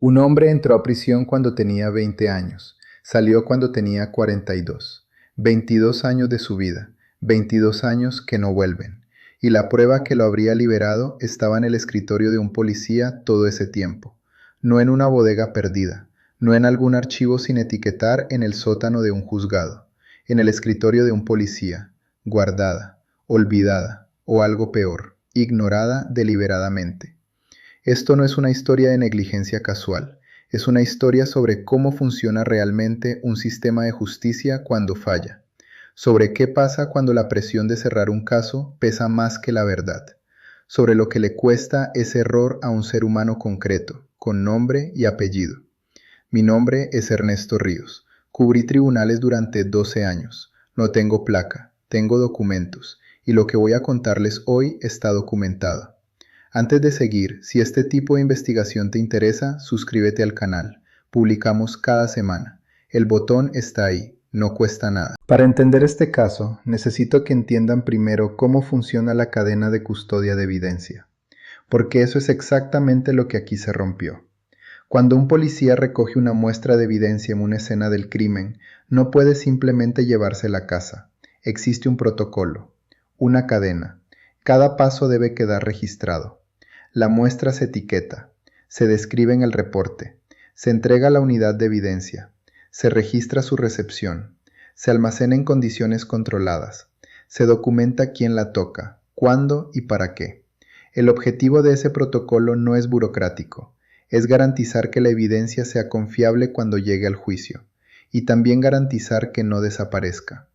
Un hombre entró a prisión cuando tenía 20 años, salió cuando tenía 42. 22 años de su vida, 22 años que no vuelven. Y la prueba que lo habría liberado estaba en el escritorio de un policía todo ese tiempo, no en una bodega perdida, no en algún archivo sin etiquetar en el sótano de un juzgado, en el escritorio de un policía, guardada, olvidada, o algo peor, ignorada deliberadamente. Esto no es una historia de negligencia casual, es una historia sobre cómo funciona realmente un sistema de justicia cuando falla, sobre qué pasa cuando la presión de cerrar un caso pesa más que la verdad, sobre lo que le cuesta ese error a un ser humano concreto, con nombre y apellido. Mi nombre es Ernesto Ríos, cubrí tribunales durante 12 años, no tengo placa, tengo documentos, y lo que voy a contarles hoy está documentado. Antes de seguir, si este tipo de investigación te interesa, suscríbete al canal. Publicamos cada semana. El botón está ahí, no cuesta nada. Para entender este caso, necesito que entiendan primero cómo funciona la cadena de custodia de evidencia, porque eso es exactamente lo que aquí se rompió. Cuando un policía recoge una muestra de evidencia en una escena del crimen, no puede simplemente llevársela a casa. Existe un protocolo, una cadena. Cada paso debe quedar registrado. La muestra se etiqueta, se describe en el reporte, se entrega a la unidad de evidencia, se registra su recepción, se almacena en condiciones controladas, se documenta quién la toca, cuándo y para qué. El objetivo de ese protocolo no es burocrático, es garantizar que la evidencia sea confiable cuando llegue al juicio, y también garantizar que no desaparezca.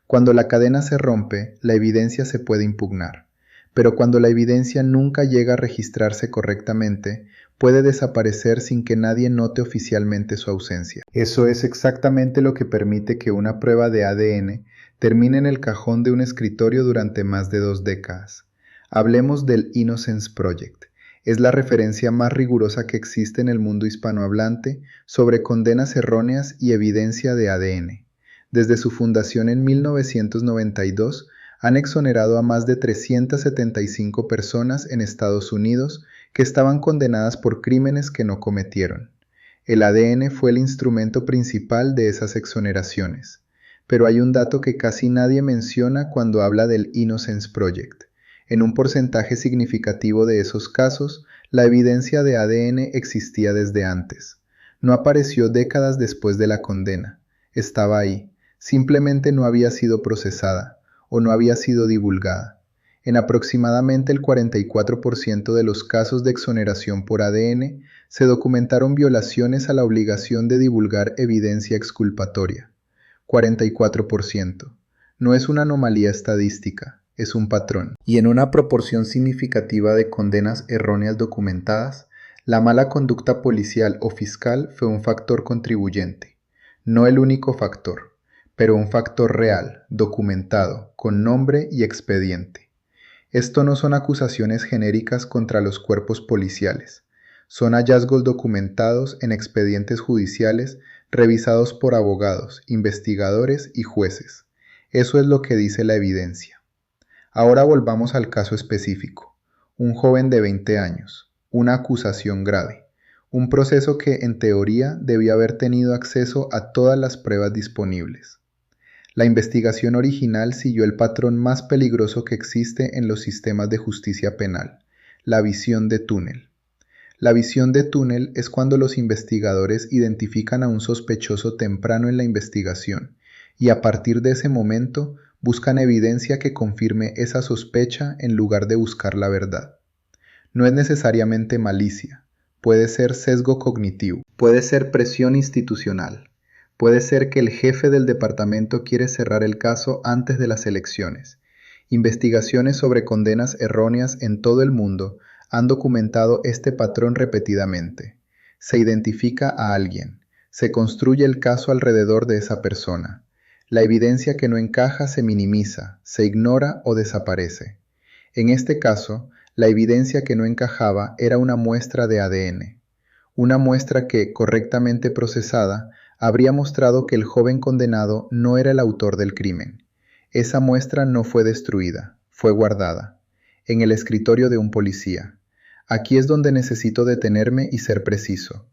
Cuando la cadena se rompe, la evidencia se puede impugnar. Pero cuando la evidencia nunca llega a registrarse correctamente, puede desaparecer sin que nadie note oficialmente su ausencia. Eso es exactamente lo que permite que una prueba de ADN termine en el cajón de un escritorio durante más de 2 décadas. Hablemos del Innocence Project. Es la referencia más rigurosa que existe en el mundo hispanohablante sobre condenas erróneas y evidencia de ADN. Desde su fundación en 1992, han exonerado a más de 375 personas en Estados Unidos que estaban condenadas por crímenes que no cometieron. El ADN fue el instrumento principal de esas exoneraciones. Pero hay un dato que casi nadie menciona cuando habla del Innocence Project. En un porcentaje significativo de esos casos, la evidencia de ADN existía desde antes. No apareció décadas después de la condena. Estaba ahí. Simplemente no había sido procesada o no había sido divulgada. En aproximadamente el 44% de los casos de exoneración por ADN se documentaron violaciones a la obligación de divulgar evidencia exculpatoria. 44%. No es una anomalía estadística, es un patrón. Y en una proporción significativa de condenas erróneas documentadas, la mala conducta policial o fiscal fue un factor contribuyente. No el único factor, pero un factor real, documentado, con nombre y expediente. Esto no son acusaciones genéricas contra los cuerpos policiales. Son hallazgos documentados en expedientes judiciales revisados por abogados, investigadores y jueces. Eso es lo que dice la evidencia. Ahora volvamos al caso específico. Un joven de 20 años, una acusación grave, un proceso que en teoría debía haber tenido acceso a todas las pruebas disponibles. La investigación original siguió el patrón más peligroso que existe en los sistemas de justicia penal, la visión de túnel. La visión de túnel es cuando los investigadores identifican a un sospechoso temprano en la investigación y a partir de ese momento buscan evidencia que confirme esa sospecha en lugar de buscar la verdad. No es necesariamente malicia, puede ser sesgo cognitivo, puede ser presión institucional. Puede ser que el jefe del departamento quiere cerrar el caso antes de las elecciones. Investigaciones sobre condenas erróneas en todo el mundo han documentado este patrón repetidamente. Se identifica a alguien, se construye el caso alrededor de esa persona. La evidencia que no encaja se minimiza, se ignora o desaparece. En este caso, la evidencia que no encajaba era una muestra de ADN. Una muestra que, correctamente procesada, habría mostrado que el joven condenado no era el autor del crimen. Esa muestra no fue destruida, fue guardada, en el escritorio de un policía. Aquí es donde necesito detenerme y ser preciso.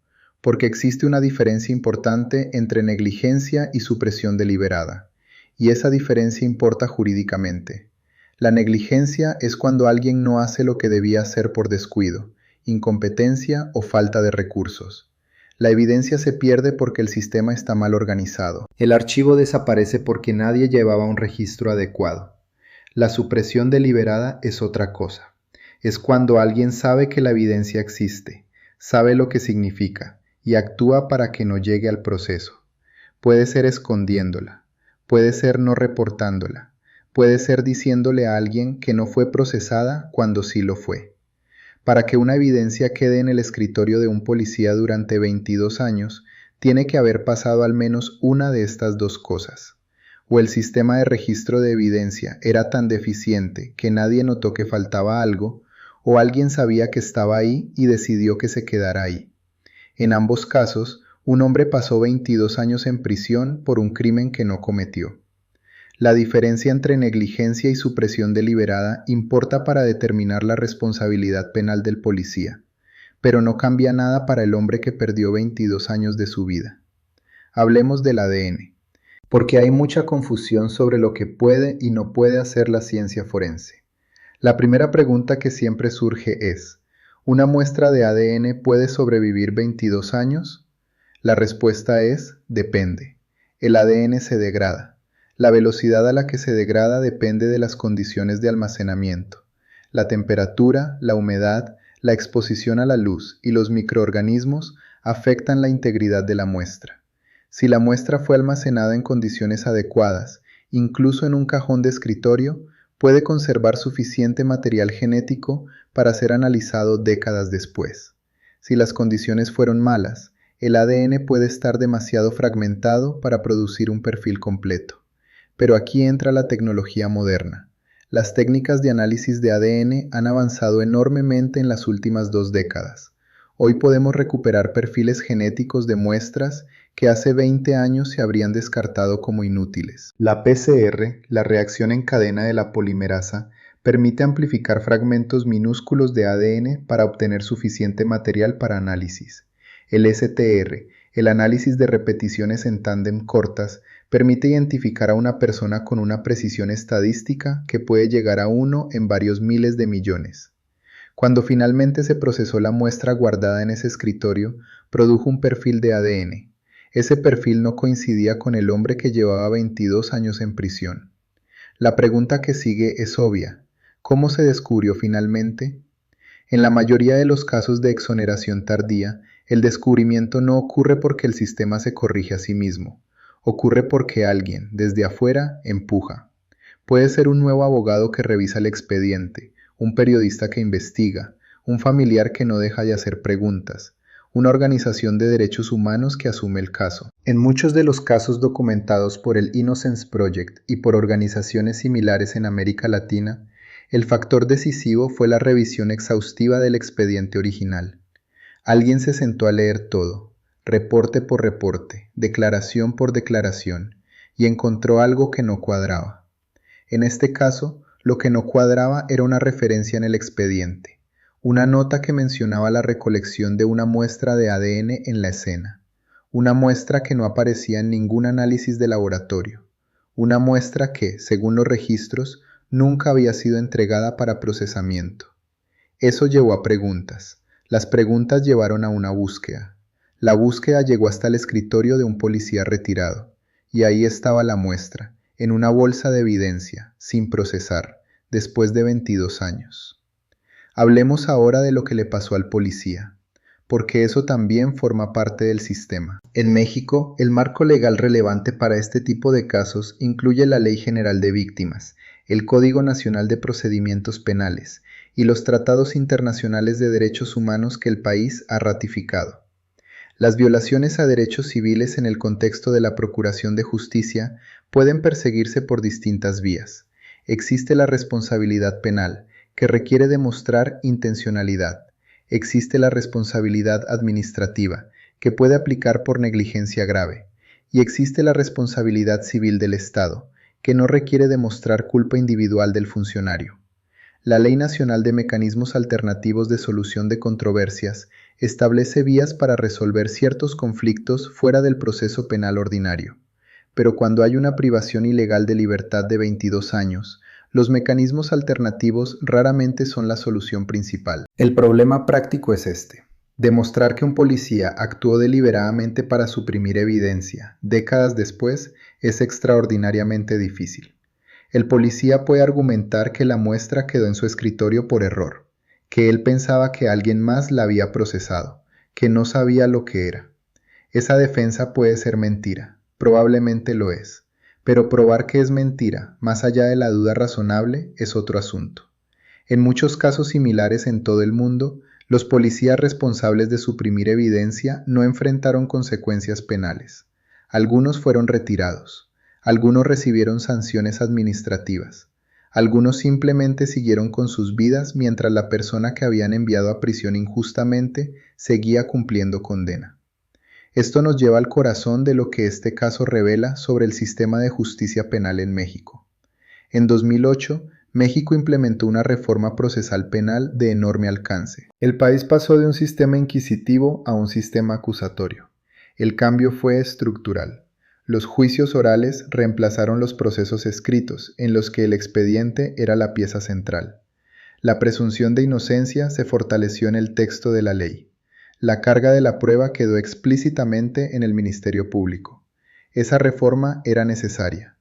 porque existe una diferencia importante entre negligencia y supresión deliberada, y esa diferencia importa jurídicamente. La negligencia es cuando alguien no hace lo que debía hacer por descuido, incompetencia o falta de recursos. La evidencia se pierde porque el sistema está mal organizado. El archivo desaparece porque nadie llevaba un registro adecuado. La supresión deliberada es otra cosa. Es cuando alguien sabe que la evidencia existe, sabe lo que significa y actúa para que no llegue al proceso. Puede ser escondiéndola, puede ser no reportándola, puede ser diciéndole a alguien que no fue procesada cuando sí lo fue. Para que una evidencia quede en el escritorio de un policía durante 22 años, tiene que haber pasado al menos una de estas dos cosas. O el sistema de registro de evidencia era tan deficiente que nadie notó que faltaba algo, o alguien sabía que estaba ahí y decidió que se quedara ahí. En ambos casos, un hombre pasó 22 años en prisión por un crimen que no cometió. La diferencia entre negligencia y supresión deliberada importa para determinar la responsabilidad penal del policía, pero no cambia nada para el hombre que perdió 22 años de su vida. Hablemos del ADN, porque hay mucha confusión sobre lo que puede y no puede hacer la ciencia forense. La primera pregunta que siempre surge es, ¿una muestra de ADN puede sobrevivir 22 años? La respuesta es, depende. El ADN se degrada. La velocidad a la que se degrada depende de las condiciones de almacenamiento. La temperatura, la humedad, la exposición a la luz y los microorganismos afectan la integridad de la muestra. Si la muestra fue almacenada en condiciones adecuadas, incluso en un cajón de escritorio, puede conservar suficiente material genético para ser analizado décadas después. Si las condiciones fueron malas, el ADN puede estar demasiado fragmentado para producir un perfil completo. Pero aquí entra la tecnología moderna. Las técnicas de análisis de ADN han avanzado enormemente en las últimas 2 décadas. Hoy podemos recuperar perfiles genéticos de muestras que hace 20 años se habrían descartado como inútiles. La PCR, la reacción en cadena de la polimerasa, permite amplificar fragmentos minúsculos de ADN para obtener suficiente material para análisis. El STR, el análisis de repeticiones en tándem cortas, permite identificar a una persona con una precisión estadística que puede llegar a 1 en varios miles de millones. Cuando finalmente se procesó la muestra guardada en ese escritorio, produjo un perfil de ADN. Ese perfil no coincidía con el hombre que llevaba 22 años en prisión. La pregunta que sigue es obvia. ¿Cómo se descubrió finalmente? En la mayoría de los casos de exoneración tardía, el descubrimiento no ocurre porque el sistema se corrige a sí mismo. Ocurre porque alguien, desde afuera, empuja. Puede ser un nuevo abogado que revisa el expediente, un periodista que investiga, un familiar que no deja de hacer preguntas, una organización de derechos humanos que asume el caso. En muchos de los casos documentados por el Innocence Project y por organizaciones similares en América Latina, el factor decisivo fue la revisión exhaustiva del expediente original. Alguien se sentó a leer todo, reporte por reporte, declaración por declaración, y encontró algo que no cuadraba. En este caso, lo que no cuadraba era una referencia en el expediente, una nota que mencionaba la recolección de una muestra de ADN en la escena, una muestra que no aparecía en ningún análisis de laboratorio, una muestra que, según los registros, nunca había sido entregada para procesamiento. Eso llevó a preguntas. Las preguntas llevaron a una búsqueda. La búsqueda llegó hasta el escritorio de un policía retirado, y ahí estaba la muestra, en una bolsa de evidencia, sin procesar, después de 22 años. Hablemos ahora de lo que le pasó al policía, porque eso también forma parte del sistema. En México, el marco legal relevante para este tipo de casos incluye la Ley General de Víctimas, el Código Nacional de Procedimientos Penales y los tratados internacionales de derechos humanos que el país ha ratificado. Las violaciones a derechos civiles en el contexto de la procuración de justicia pueden perseguirse por distintas vías. Existe la responsabilidad penal, que requiere demostrar intencionalidad. Existe la responsabilidad administrativa, que puede aplicar por negligencia grave. Y existe la responsabilidad civil del Estado, que no requiere demostrar culpa individual del funcionario. La Ley Nacional de Mecanismos Alternativos de Solución de Controversias establece vías para resolver ciertos conflictos fuera del proceso penal ordinario. Pero cuando hay una privación ilegal de libertad de 22 años, los mecanismos alternativos raramente son la solución principal. El problema práctico es este. Demostrar que un policía actuó deliberadamente para suprimir evidencia décadas después es extraordinariamente difícil. El policía puede argumentar que la muestra quedó en su escritorio por error, que él pensaba que alguien más la había procesado, que no sabía lo que era. Esa defensa puede ser mentira, probablemente lo es, pero probar que es mentira, más allá de la duda razonable, es otro asunto. En muchos casos similares en todo el mundo, los policías responsables de suprimir evidencia no enfrentaron consecuencias penales. Algunos fueron retirados, algunos recibieron sanciones administrativas, algunos simplemente siguieron con sus vidas mientras la persona que habían enviado a prisión injustamente seguía cumpliendo condena. Esto nos lleva al corazón de lo que este caso revela sobre el sistema de justicia penal en México. En 2008, México implementó una reforma procesal penal de enorme alcance. El país pasó de un sistema inquisitivo a un sistema acusatorio. El cambio fue estructural. Los juicios orales reemplazaron los procesos escritos, en los que el expediente era la pieza central. La presunción de inocencia se fortaleció en el texto de la ley. La carga de la prueba quedó explícitamente en el Ministerio Público. Esa reforma era necesaria.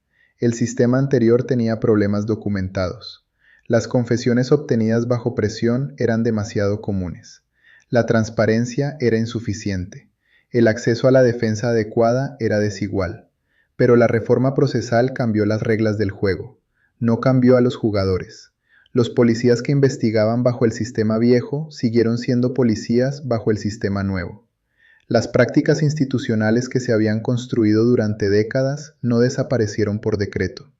El sistema anterior tenía problemas documentados. Las confesiones obtenidas bajo presión eran demasiado comunes. La transparencia era insuficiente. El acceso a la defensa adecuada era desigual. Pero la reforma procesal cambió las reglas del juego. No cambió a los jugadores. Los policías que investigaban bajo el sistema viejo siguieron siendo policías bajo el sistema nuevo. Las prácticas institucionales que se habían construido durante décadas no desaparecieron por decreto.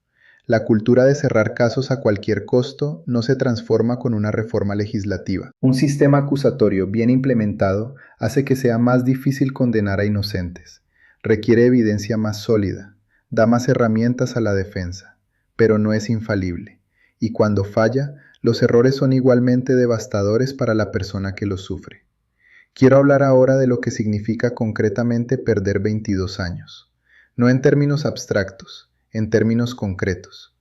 La cultura de cerrar casos a cualquier costo no se transforma con una reforma legislativa. Un sistema acusatorio bien implementado hace que sea más difícil condenar a inocentes. Requiere evidencia más sólida, da más herramientas a la defensa, pero no es infalible. Y cuando falla, los errores son igualmente devastadores para la persona que los sufre. Quiero hablar ahora de lo que significa concretamente perder 22 años. No en términos abstractos, en términos concretos.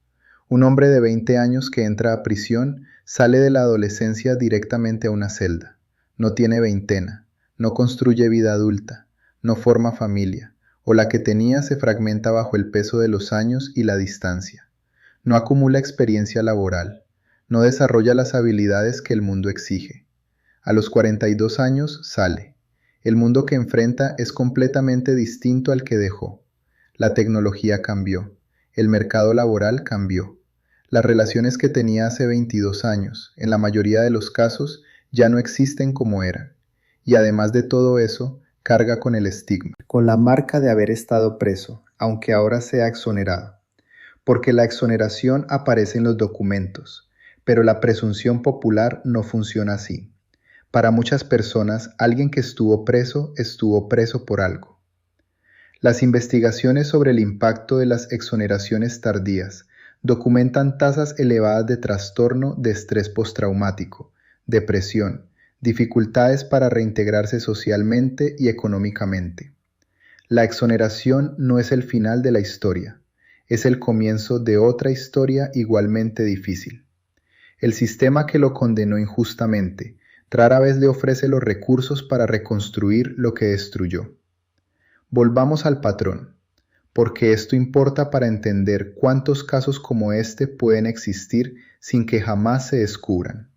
Un hombre de 20 años que entra a prisión sale de la adolescencia directamente a una celda. No tiene veintena, no construye vida adulta, no forma familia, o la que tenía se fragmenta bajo el peso de los años y la distancia. No acumula experiencia laboral, no desarrolla las habilidades que el mundo exige. A los 42 años sale. El mundo que enfrenta es completamente distinto al que dejó. La tecnología cambió. El mercado laboral cambió. Las relaciones que tenía hace 22 años, en la mayoría de los casos, ya no existen como eran. Y además de todo eso, carga con el estigma, con la marca de haber estado preso, aunque ahora sea exonerado. Porque la exoneración aparece en los documentos, pero la presunción popular no funciona así. Para muchas personas, alguien que estuvo preso por algo. Las investigaciones sobre el impacto de las exoneraciones tardías documentan tasas elevadas de trastorno de estrés postraumático, depresión, dificultades para reintegrarse socialmente y económicamente. La exoneración no es el final de la historia, es el comienzo de otra historia igualmente difícil. El sistema que lo condenó injustamente rara vez le ofrece los recursos para reconstruir lo que destruyó. Volvamos al patrón, porque esto importa para entender cuántos casos como este pueden existir sin que jamás se descubran.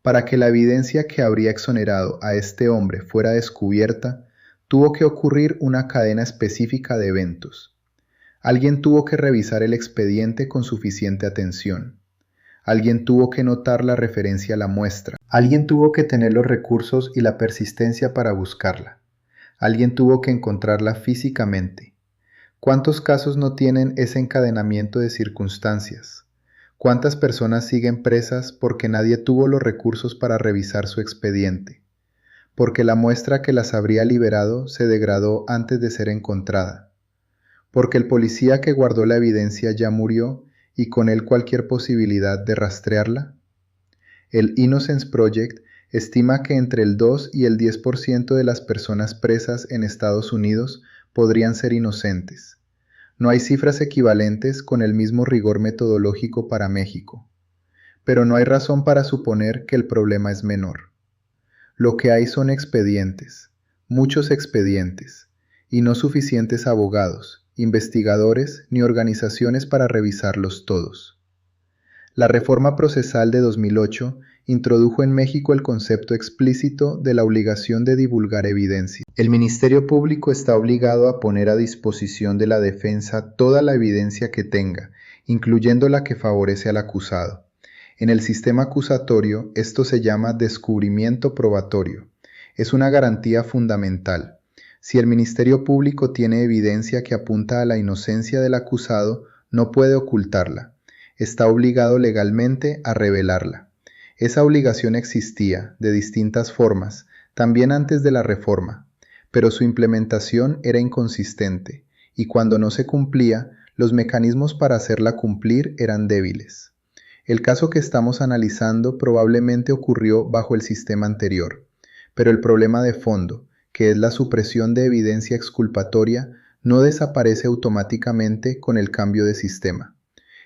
Para que la evidencia que habría exonerado a este hombre fuera descubierta, tuvo que ocurrir una cadena específica de eventos. Alguien tuvo que revisar el expediente con suficiente atención. Alguien tuvo que notar la referencia a la muestra. Alguien tuvo que tener los recursos y la persistencia para buscarla. Alguien tuvo que encontrarla físicamente. ¿Cuántos casos no tienen ese encadenamiento de circunstancias? ¿Cuántas personas siguen presas porque nadie tuvo los recursos para revisar su expediente? Porque la muestra que las habría liberado se degradó antes de ser encontrada. Porque el policía que guardó la evidencia ya murió y con él cualquier posibilidad de rastrearla. El Innocence Project estima que entre el 2 y el 10% de las personas presas en Estados Unidos podrían ser inocentes. No hay cifras equivalentes con el mismo rigor metodológico para México. Pero no hay razón para suponer que el problema es menor. Lo que hay son expedientes, muchos expedientes, y no suficientes abogados, investigadores ni organizaciones para revisarlos todos. La reforma procesal de 2008 introdujo en México el concepto explícito de la obligación de divulgar evidencia. El Ministerio Público está obligado a poner a disposición de la defensa toda la evidencia que tenga, incluyendo la que favorece al acusado. En el sistema acusatorio, esto se llama descubrimiento probatorio. Es una garantía fundamental. Si el Ministerio Público tiene evidencia que apunta a la inocencia del acusado, no puede ocultarla. Está obligado legalmente a revelarla. Esa obligación existía, de distintas formas, también antes de la reforma, pero su implementación era inconsistente, y cuando no se cumplía, los mecanismos para hacerla cumplir eran débiles. El caso que estamos analizando probablemente ocurrió bajo el sistema anterior, pero el problema de fondo, que es la supresión de evidencia exculpatoria, no desaparece automáticamente con el cambio de sistema.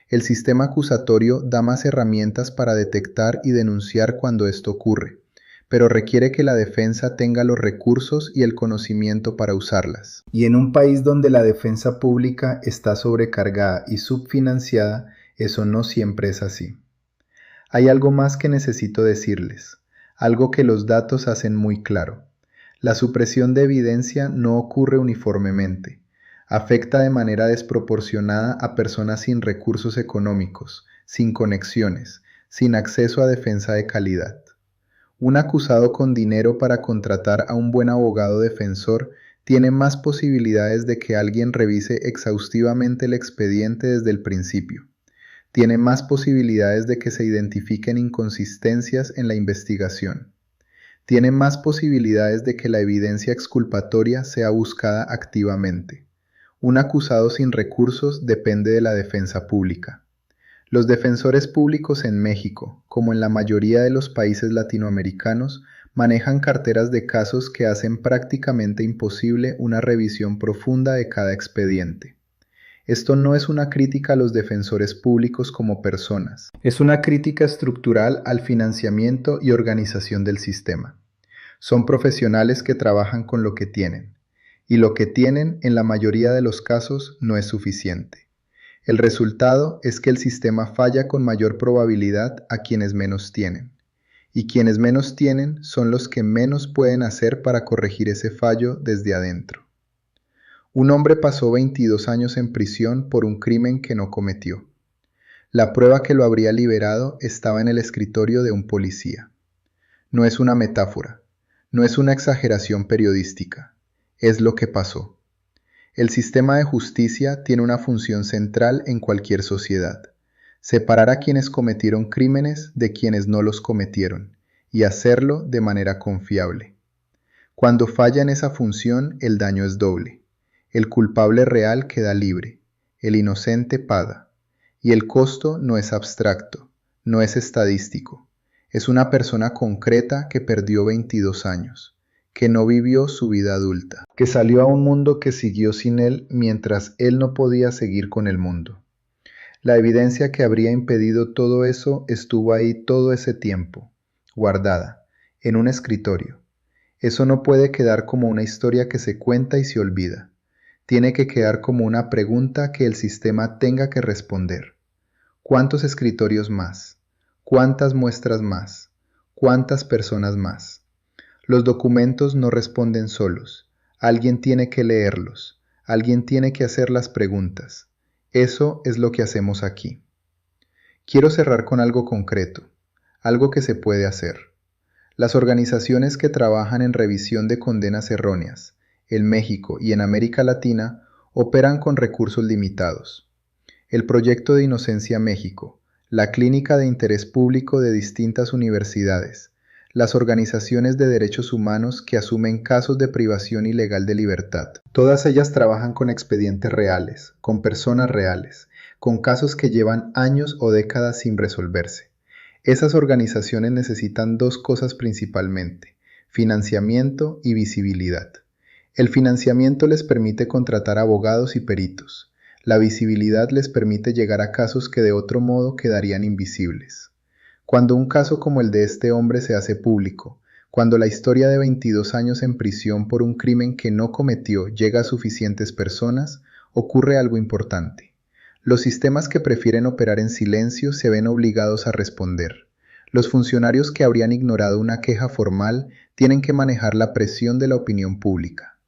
El sistema acusatorio da más herramientas para detectar y denunciar cuando esto ocurre, pero requiere que la defensa tenga los recursos y el conocimiento para usarlas. Y en un país donde la defensa pública está sobrecargada y subfinanciada, eso no siempre es así. Hay algo más que necesito decirles, algo que los datos hacen muy claro. La supresión de evidencia no ocurre uniformemente. Afecta de manera desproporcionada a personas sin recursos económicos, sin conexiones, sin acceso a defensa de calidad. Un acusado con dinero para contratar a un buen abogado defensor tiene más posibilidades de que alguien revise exhaustivamente el expediente desde el principio. Tiene más posibilidades de que se identifiquen inconsistencias en la investigación. Tiene más posibilidades de que la evidencia exculpatoria sea buscada activamente. Un acusado sin recursos depende de la defensa pública. Los defensores públicos en México, como en la mayoría de los países latinoamericanos, manejan carteras de casos que hacen prácticamente imposible una revisión profunda de cada expediente. Esto no es una crítica a los defensores públicos como personas, es una crítica estructural al financiamiento y organización del sistema. Son profesionales que trabajan con lo que tienen, y lo que tienen en la mayoría de los casos no es suficiente. El resultado es que el sistema falla con mayor probabilidad a quienes menos tienen, y quienes menos tienen son los que menos pueden hacer para corregir ese fallo desde adentro. Un hombre pasó 22 años en prisión por un crimen que no cometió. La prueba que lo habría liberado estaba en el escritorio de un policía. No es una metáfora, no es una exageración periodística, es lo que pasó. El sistema de justicia tiene una función central en cualquier sociedad: separar a quienes cometieron crímenes de quienes no los cometieron, y hacerlo de manera confiable. Cuando falla en esa función, el daño es doble. El culpable real queda libre, el inocente paga, y el costo no es abstracto, no es estadístico, es una persona concreta que perdió 22 años, que no vivió su vida adulta, que salió a un mundo que siguió sin él mientras él no podía seguir con el mundo. La evidencia que habría impedido todo eso estuvo ahí todo ese tiempo, guardada, en un escritorio. Eso no puede quedar como una historia que se cuenta y se olvida. Tiene que quedar como una pregunta que el sistema tenga que responder. ¿Cuántos escritorios más? ¿Cuántas muestras más? ¿Cuántas personas más? Los documentos no responden solos. Alguien tiene que leerlos. Alguien tiene que hacer las preguntas. Eso es lo que hacemos aquí. Quiero cerrar con algo concreto, algo que se puede hacer. Las organizaciones que trabajan en revisión de condenas erróneas, en México y en América Latina, operan con recursos limitados. El Proyecto de Inocencia México, la Clínica de Interés Público de distintas universidades, las organizaciones de derechos humanos que asumen casos de privación ilegal de libertad. Todas ellas trabajan con expedientes reales, con personas reales, con casos que llevan años o décadas sin resolverse. Esas organizaciones necesitan dos cosas principalmente: financiamiento y visibilidad. El financiamiento les permite contratar abogados y peritos. La visibilidad les permite llegar a casos que de otro modo quedarían invisibles. Cuando un caso como el de este hombre se hace público, cuando la historia de 22 años en prisión por un crimen que no cometió llega a suficientes personas, ocurre algo importante. Los sistemas que prefieren operar en silencio se ven obligados a responder. Los funcionarios que habrían ignorado una queja formal tienen que manejar la presión de la opinión pública.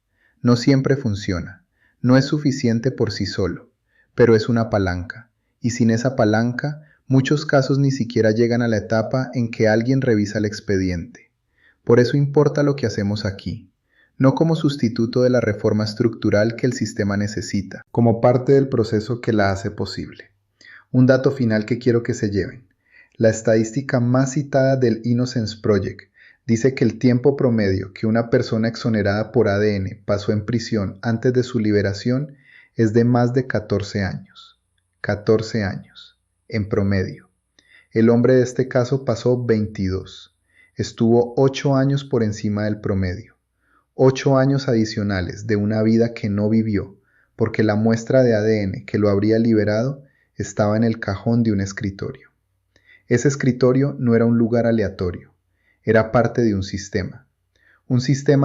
No siempre funciona, no es suficiente por sí solo, pero es una palanca, y sin esa palanca, muchos casos ni siquiera llegan a la etapa en que alguien revisa el expediente. Por eso importa lo que hacemos aquí, no como sustituto de la reforma estructural que el sistema necesita, como parte del proceso que la hace posible. Un dato final que quiero que se lleven. La estadística más citada del Innocence Project dice que el tiempo promedio que una persona exonerada por ADN pasó en prisión antes de su liberación es de más de 14 años. 14 años, en promedio. El hombre de este caso pasó 22. Estuvo 8 años por encima del promedio. 8 años adicionales de una vida que no vivió, porque la muestra de ADN que lo habría liberado estaba en el cajón de un escritorio. Ese escritorio no era un lugar aleatorio, era parte de un sistema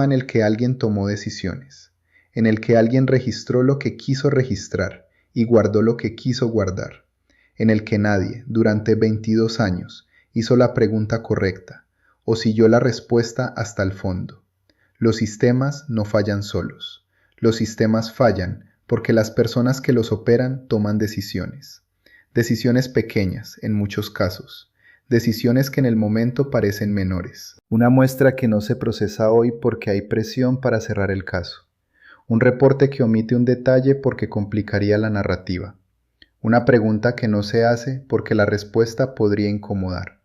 en el que alguien tomó decisiones, en el que alguien registró lo que quiso registrar y guardó lo que quiso guardar, en el que nadie, durante 22 años, hizo la pregunta correcta o siguió la respuesta hasta el fondo. Los sistemas no fallan solos, los sistemas fallan porque las personas que los operan toman decisiones. Decisiones pequeñas, en muchos casos. Decisiones que en el momento parecen menores. Una muestra que no se procesa hoy porque hay presión para cerrar el caso. Un reporte que omite un detalle porque complicaría la narrativa. Una pregunta que no se hace porque la respuesta podría incomodar.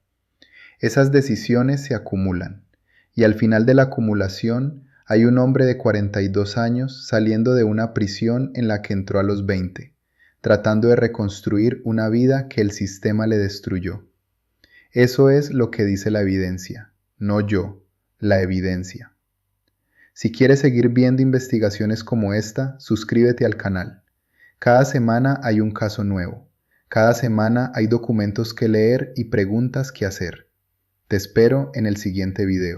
Esas decisiones se acumulan. Y al final de la acumulación hay un hombre de 42 años saliendo de una prisión en la que entró a los 20. Tratando de reconstruir una vida que el sistema le destruyó. Eso es lo que dice la evidencia, no yo, la evidencia. Si quieres seguir viendo investigaciones como esta, suscríbete al canal. Cada semana hay un caso nuevo. Cada semana hay documentos que leer y preguntas que hacer. Te espero en el siguiente video.